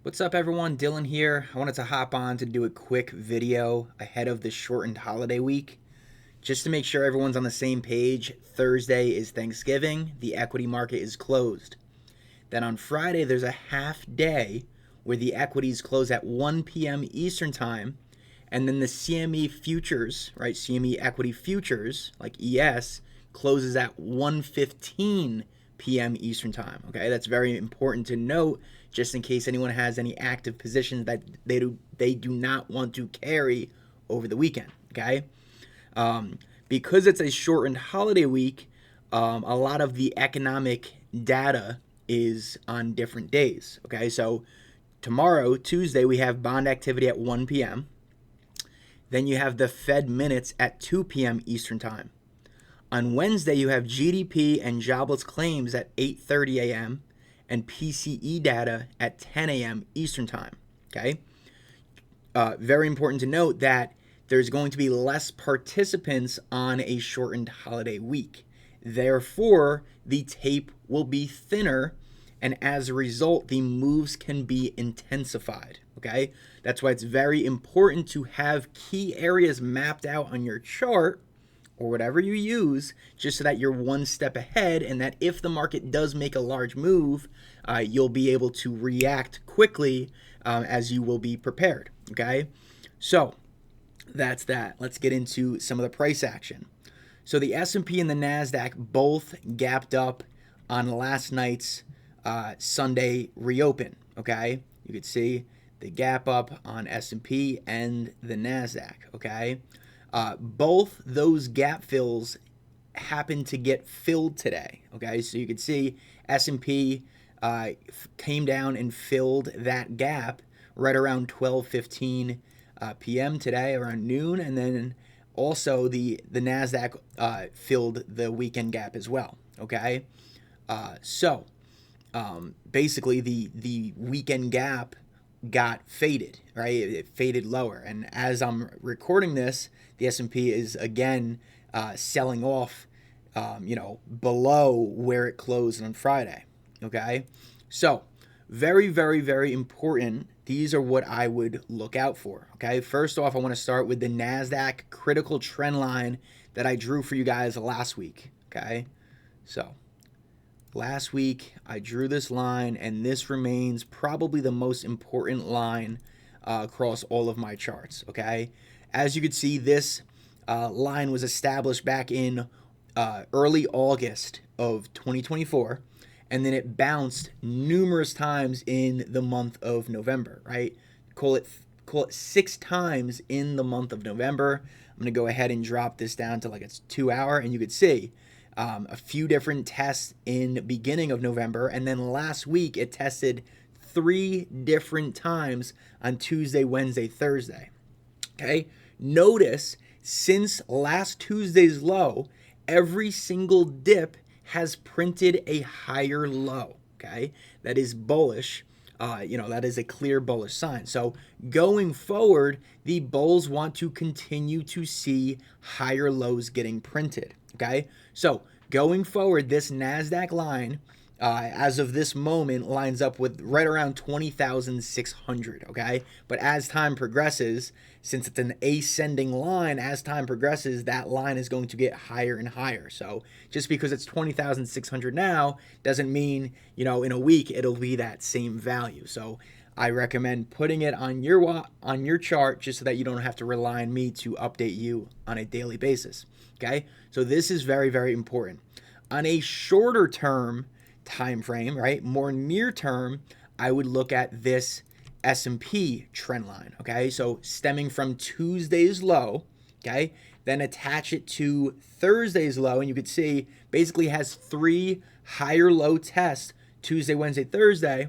What's up, everyone? Dylan here. I wanted to hop on to do a quick video ahead of the shortened holiday week. Just to make sure everyone's on the same page, Thursday is Thanksgiving. The equity market is closed. Then on Friday, there's a half day where the equities close at 1 p.m. Eastern Time. And then the CME futures, right? CME equity futures, like ES, closes at 1:15 p.m. Eastern Time. Okay, that's very important to note, just in case anyone has any active positions that they do not want to carry over the weekend. Okay, because it's a shortened holiday week, a lot of the economic data is on different days. Okay, so tomorrow, Tuesday, we have bond activity at 1 p.m. Then you have the Fed minutes at 2 p.m. Eastern Time. On Wednesday, you have GDP and jobless claims at 8:30 a.m. and PCE data at 10 a.m. Eastern Time. Okay? Very important to note that there's going to be less participants on a shortened holiday week. Therefore, the tape will be thinner, and as a result, the moves can be intensified. Okay? That's why it's very important to have key areas mapped out on your chart or whatever you use, just so that you're one step ahead, and that if the market does make a large move, you'll be able to react quickly, as you will be prepared. Okay, so that's that. Let's get into some of the price action. So the S&P and the NASDAQ both gapped up on last night's Sunday reopen. Okay, you could see the gap up on S&P and the NASDAQ. Okay. Both those gap fills happen to get filled today. Okay, so you can see S&P came down and filled that gap right around 12:15 p.m. today, around noon, and then also the NASDAQ filled the weekend gap as well. Okay, so basically the weekend gap got faded, right? It faded lower, and as I'm recording this, the S&P is again selling off, below where it closed on Friday. Okay, so very, very, very important. These are what I would look out for. Okay, first off, I want to start with the NASDAQ critical trend line that I drew for you guys last week. Okay, so last week, I drew this line, and this remains probably the most important line across all of my charts, okay? As you can see, this line was established back in early August of 2024, and then it bounced numerous times in the month of November, right? Call it 6 times in the month of November. I'm going to go ahead and drop this down to like it's 2 hour, and you could see a few different tests in the beginning of November, and then last week it tested 3 different times on Tuesday, Wednesday, Thursday. Okay, notice since last Tuesday's low, every single dip has printed a higher low. Okay, that is bullish. That is a clear bullish sign. So going forward, the bulls want to continue to see higher lows getting printed. Okay, so going forward, this NASDAQ line, as of this moment, lines up with right around 20,600. Okay, but as time progresses, since it's an ascending line, as time progresses, that line is going to get higher and higher. So just because it's 20,600 now doesn't mean, in a week it'll be that same value. So I recommend putting it on your chart, just so that you don't have to rely on me to update you on a daily basis. Okay, so this is very, very important. On a shorter term time frame, right, more near term, I would look at this S&P trend line. Okay, so stemming from Tuesday's low, okay, then attach it to Thursday's low, and you could see basically has 3 higher low tests: Tuesday, Wednesday, Thursday.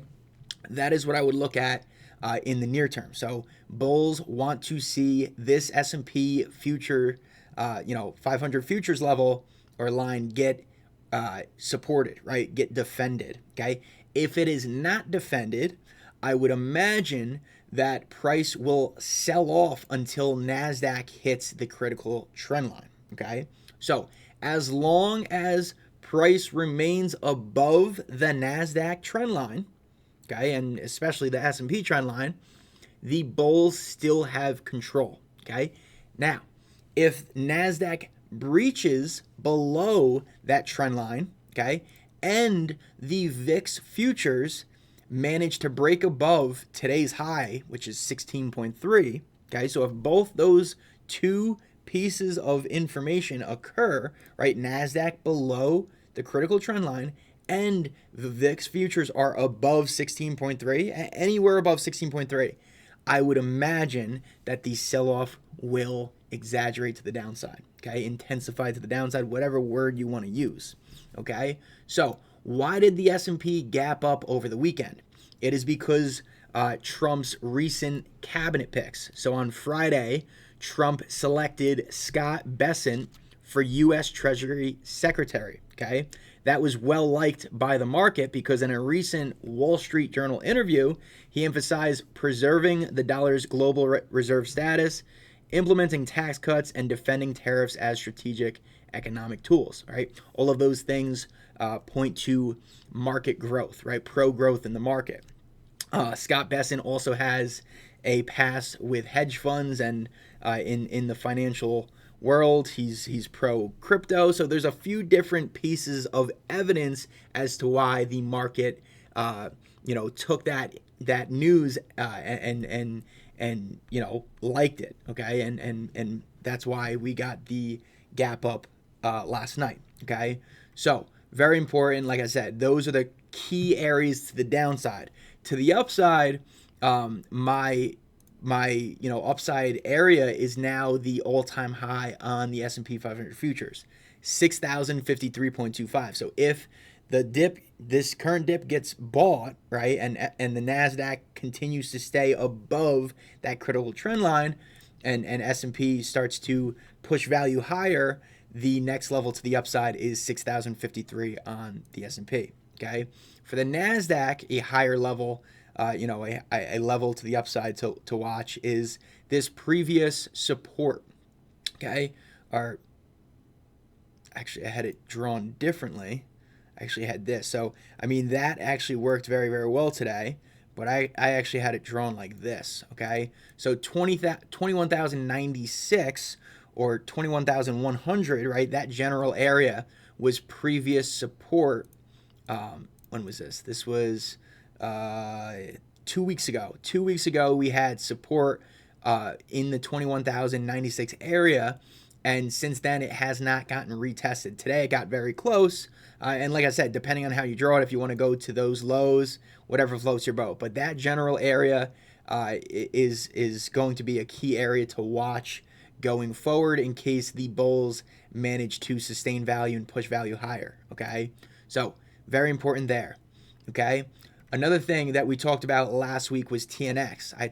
That is what I would look at in the near term. So bulls want to see this S&P future, 500 futures level or line get supported, right? Get defended. Okay. If it is not defended, I would imagine that price will sell off until NASDAQ hits the critical trend line. Okay. So as long as price remains above the NASDAQ trend line, okay, and especially the S&P trend line, the bulls still have control, okay? Now, if NASDAQ breaches below that trend line, okay, and the VIX futures manage to break above today's high, which is 16.3, okay, so if both those two pieces of information occur, right, NASDAQ below the critical trend line and the VIX futures are above 16.3, anywhere above 16.3, I would imagine that the sell-off will exaggerate to the downside, okay? Intensify to the downside, whatever word you want to use, okay? So why did the S&P gap up over the weekend? It is because Trump's recent cabinet picks. So on Friday, Trump selected Scott Bessent for U.S. Treasury Secretary, okay? That was well liked by the market because in a recent Wall Street Journal interview, he emphasized preserving the dollar's global reserve status, implementing tax cuts, and defending tariffs as strategic economic tools, right? All of those things point to market growth, right? Pro-growth in the market. Scott Bessent also has a past with hedge funds and in the financial world. He's pro crypto. So there's a few different pieces of evidence as to why the market took that news and liked it. Okay, and that's why we got the gap up last night. Okay, so very important. Like I said, those are the key areas to the downside. To the upside, my upside area is now the all-time high on the S&P 500 futures, 6,053.25. So if this current dip gets bought, right, and the Nasdaq continues to stay above that critical trend line, and S&P starts to push value higher, the next level to the upside is 6,053 on the S&P. Okay, for the Nasdaq, a higher level, a level to the upside to watch is this previous support. Okay, or actually I had it drawn differently. I actually had this, so I mean that actually worked very, very well today. But I actually had it drawn like this. Okay, so 21,096 or 21,100, right? That general area was previous support. When was this? This was 2 weeks ago. 2 weeks ago, we had support in the 21,096 area. And since then, it has not gotten retested. Today, it got very close. And like I said, depending on how you draw it, if you want to go to those lows, whatever floats your boat. But that general area is going to be a key area to watch going forward in case the bulls manage to sustain value and push value higher. Okay, so very important there. Okay, another thing that we talked about last week was TNX. I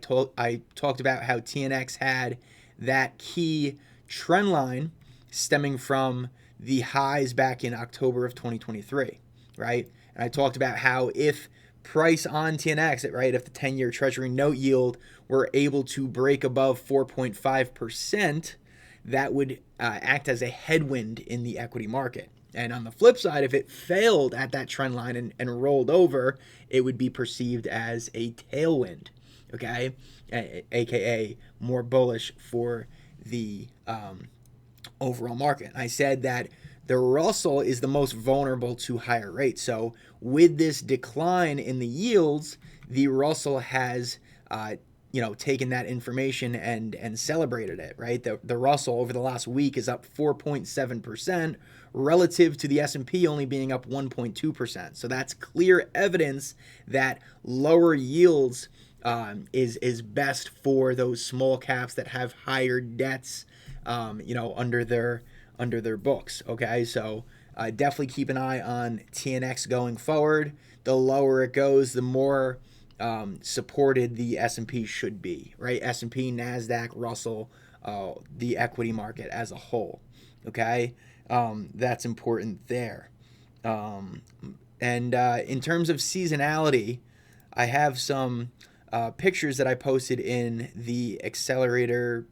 talked about how TNX had that key trend line stemming from the highs back in October of 2023, right? And I talked about how if price on TNX, right, if the 10-year Treasury note yield were able to break above 4.5%, that would act as a headwind in the equity market. And on the flip side, if it failed at that trend line and rolled over, it would be perceived as a tailwind, okay? AKA more bullish for the overall market. I said that the Russell is the most vulnerable to higher rates. So with this decline in the yields, the Russell has taken that information and celebrated it, right? The Russell over the last week is up 4.7% relative to the S&P only being up 1.2%. So that's clear evidence that lower yields is best for those small caps that have higher debts, under their books. Okay, so definitely keep an eye on TNX going forward. The lower it goes, the more supported the S&P should be, right? S&P, NASDAQ, Russell, the equity market as a whole. Okay, that's important there. And in terms of seasonality, I have some pictures that I posted in the accelerator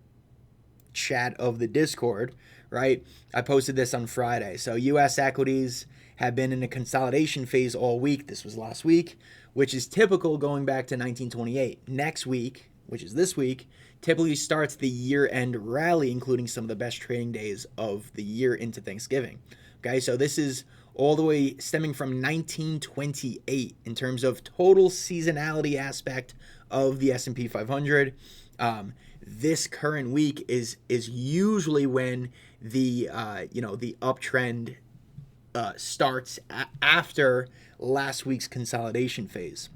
chat of the Discord, right? I posted this on Friday. So U.S. equities have been in a consolidation phase all week. This was last week, which is typical going back to 1928. Next week, which is this week, typically starts the year-end rally, including some of the best trading days of the year into Thanksgiving. Okay, so this is all the way stemming from 1928 in terms of total seasonality aspect of the S&P 500. This current week is usually when the the uptrend starts after last week's consolidation phase.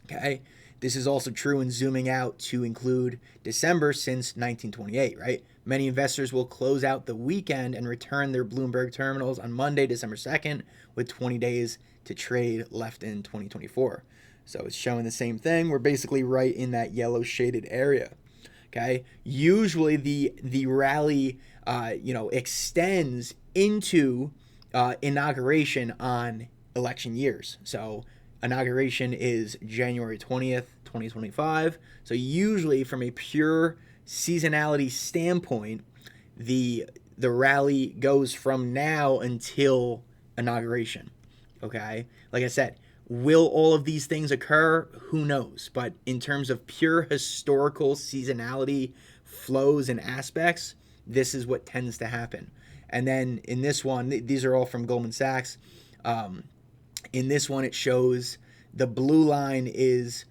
Okay, this is also true in zooming out to include December since 1928, right? Many investors will close out the weekend and return their Bloomberg terminals on Monday, December 2nd, with 20 days to trade left in 2024. So it's showing the same thing. We're basically right in that yellow shaded area. Okay, usually the rally extends into inauguration on election years. So inauguration is January 20th, 2025. So usually from a pure seasonality standpoint, the rally goes from now until inauguration. Okay? Like I said, will all of these things occur? Who knows? But in terms of pure historical seasonality flows and aspects, this is what tends to happen. And then in this one, these are all from Goldman Sachs. In this one, it shows the blue line is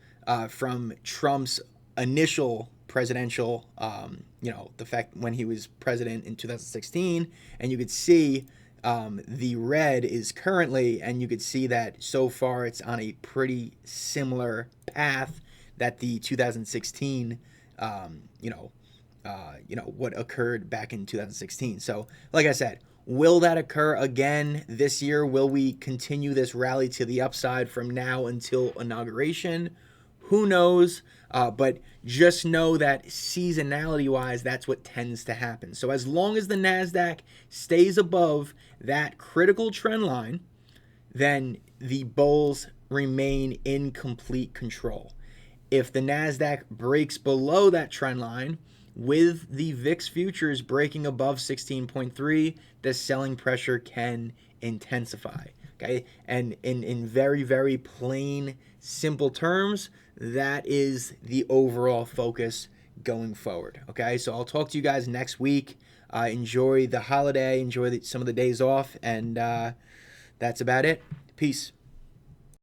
from Trump's initial presidential, the fact when he was president in 2016. And you could see the red is currently, and you could see that so far it's on a pretty similar path that the 2016, what occurred back in 2016. So, like I said, will that occur again this year? Will we continue this rally to the upside from now until inauguration? Who knows? But just know that seasonality-wise, that's what tends to happen. So as long as the NASDAQ stays above that critical trend line, then the bulls remain in complete control. If the NASDAQ breaks below that trend line, with the VIX futures breaking above 16.3, the selling pressure can intensify. Okay, and in very, very plain, simple terms, that is the overall focus going forward. Okay, so I'll talk to you guys next week. Enjoy the holiday, enjoy some of the days off, and that's about it. Peace.